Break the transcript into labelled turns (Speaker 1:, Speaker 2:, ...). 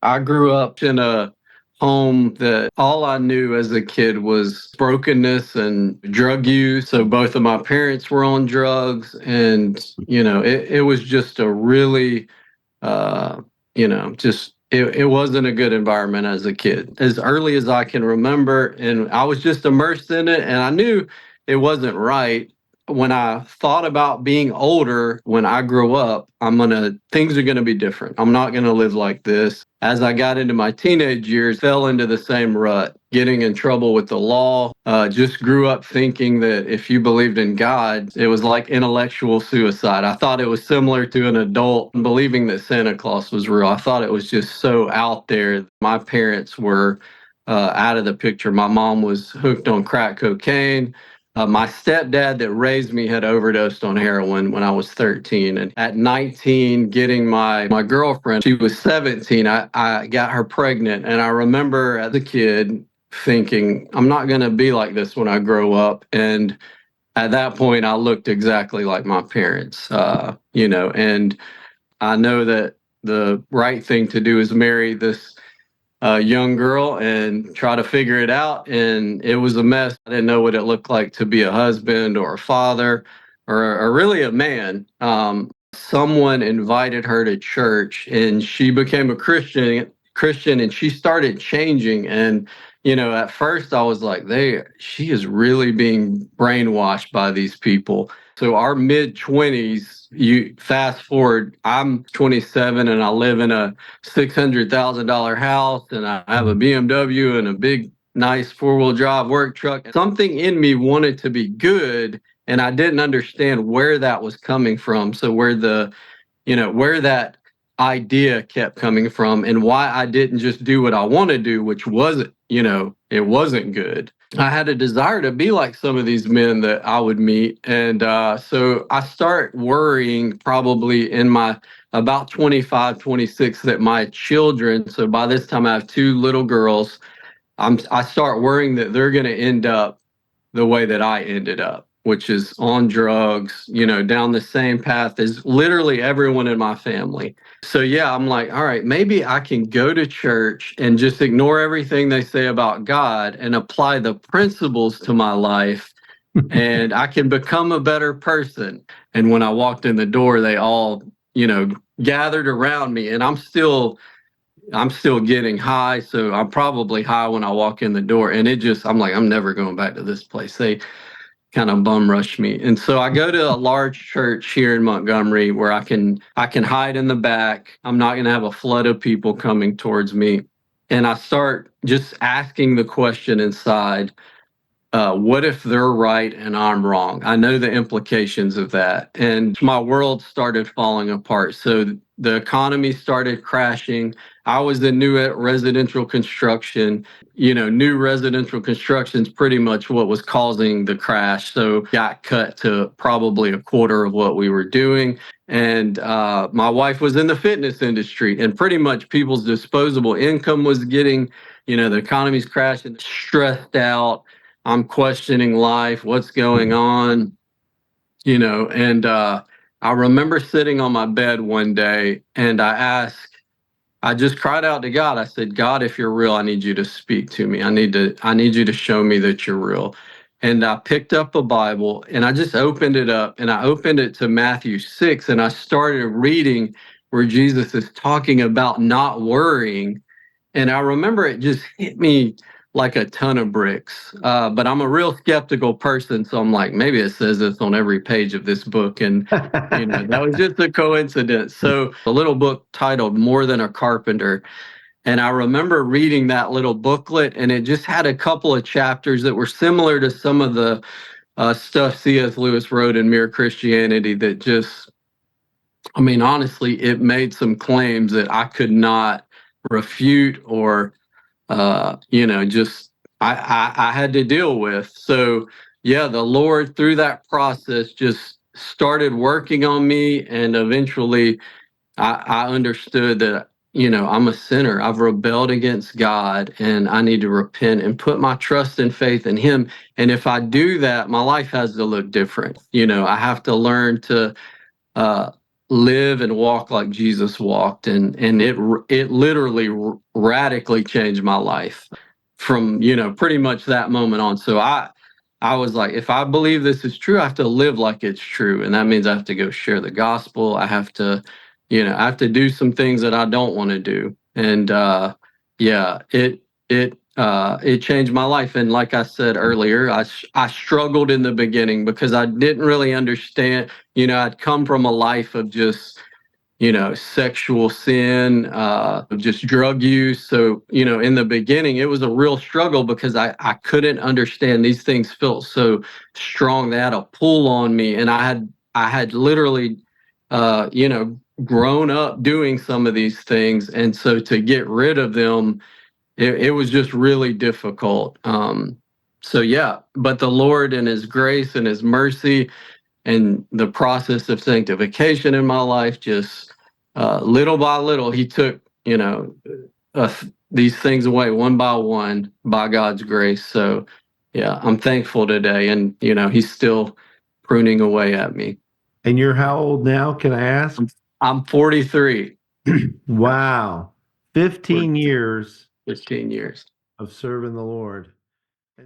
Speaker 1: I grew up in a home that all I knew as a kid was brokenness and drug use. So both of my parents were on drugs, and it was just a really, just it wasn't a good environment as a kid, as early as I can remember, and I was just immersed in it, and I knew it wasn't right. When I thought about being older, when I grow up, things are gonna be different. I'm not gonna live like this. As I got into my teenage years, fell into the same rut, getting in trouble with the law. Just grew up thinking that if you believed in God, it was like intellectual suicide. I thought it was similar to an adult believing that Santa Claus was real. I thought it was just so out there. My parents were out of the picture. My mom was hooked on crack cocaine. My stepdad that raised me had overdosed on heroin when I was 13. And at 19, getting my girlfriend, she was 17, I got her pregnant. And I remember as a kid thinking, I'm not going to be like this when I grow up. And at that point, I looked exactly like my parents, and I know that the right thing to do is marry this young girl and try to figure it out. And it was a mess. I didn't know what it looked like to be a husband or a father or really a man. Someone invited her to church and she became a Christian and she started changing. And, at first I was like, she is really being brainwashed by these people. So our mid 20s, you fast forward, I'm 27 and I live in a $600,000 house and I have a BMW and a big, nice 4-wheel drive work truck. Something in me wanted to be good and I didn't understand where that was coming from. So where that idea kept coming from and why I didn't just do what I want to do, which wasn't, it wasn't good. I had a desire to be like some of these men that I would meet. And so I start worrying probably in my about 25, 26 that my children, so by this time I have two little girls, I start worrying that they're going to end up the way that I ended up, which is on drugs, down the same path as literally everyone in my family. So, yeah, I'm like, all right, maybe I can go to church and just ignore everything they say about God and apply the principles to my life and I can become a better person. And when I walked in the door, they all, gathered around me and I'm still getting high, so I'm probably high when I walk in the door. And I'm like, I'm never going back to this place. They kind of bum rush me. And so I go to a large church here in Montgomery where I can hide in the back. I'm not going to have a flood of people coming towards me. And I start just asking the question inside, what if they're right and I'm wrong? I know the implications of that. And my world started falling apart. So the economy started crashing. I was in new residential construction. New residential construction is pretty much what was causing the crash. So got cut to probably a quarter of what we were doing. And my wife was in the fitness industry, and pretty much people's disposable income was getting, the economy's crashing, stressed out. I'm questioning life, what's going on, and I remember sitting on my bed one day and I just cried out to God. I said, God, if you're real, I need you to speak to me. I need you to show me that you're real. And I picked up a Bible and I just opened it up and I opened it to Matthew 6 and I started reading where Jesus is talking about not worrying. And I remember it just hit me like a ton of bricks. But I'm a real skeptical person, so I'm like, maybe it says this on every page of this book, and that was just a coincidence. So a little book titled "More Than a Carpenter," and I remember reading that little booklet, and it just had a couple of chapters that were similar to some of the stuff C.S. Lewis wrote in Mere Christianity. That just, I mean, honestly, it made some claims that I could not refute or just I had to deal with. So yeah, the Lord through that process just started working on me, and eventually I understood that I'm a sinner. I've rebelled against God, and I need to repent and put my trust and faith in Him. And if I do that, my life has to look different. I have to learn to uh, live and walk like Jesus walked, and it literally radically changed my life from pretty much that moment on. So I was like, if I believe this is true, I have to live like it's true, and that means I have to go share the gospel. I have to I have to do some things that I don't want to do, and yeah, it changed my life. And like I said earlier, I struggled in the beginning because I didn't really understand. I'd come from a life of just sexual sin, just drug use. So, in the beginning, it was a real struggle because I couldn't understand these things felt so strong. They had a pull on me. And I had literally, grown up doing some of these things. And so to get rid of them, it was just really difficult. So yeah, but the Lord and his grace and his mercy and the process of sanctification in my life, just little by little, he took these things away one by one by God's grace. So yeah, I'm thankful today, and he's still pruning away at me.
Speaker 2: And you're how old now, can I ask?
Speaker 1: I'm 43.
Speaker 2: Wow. 15 years
Speaker 1: 15 years.
Speaker 2: of serving the Lord.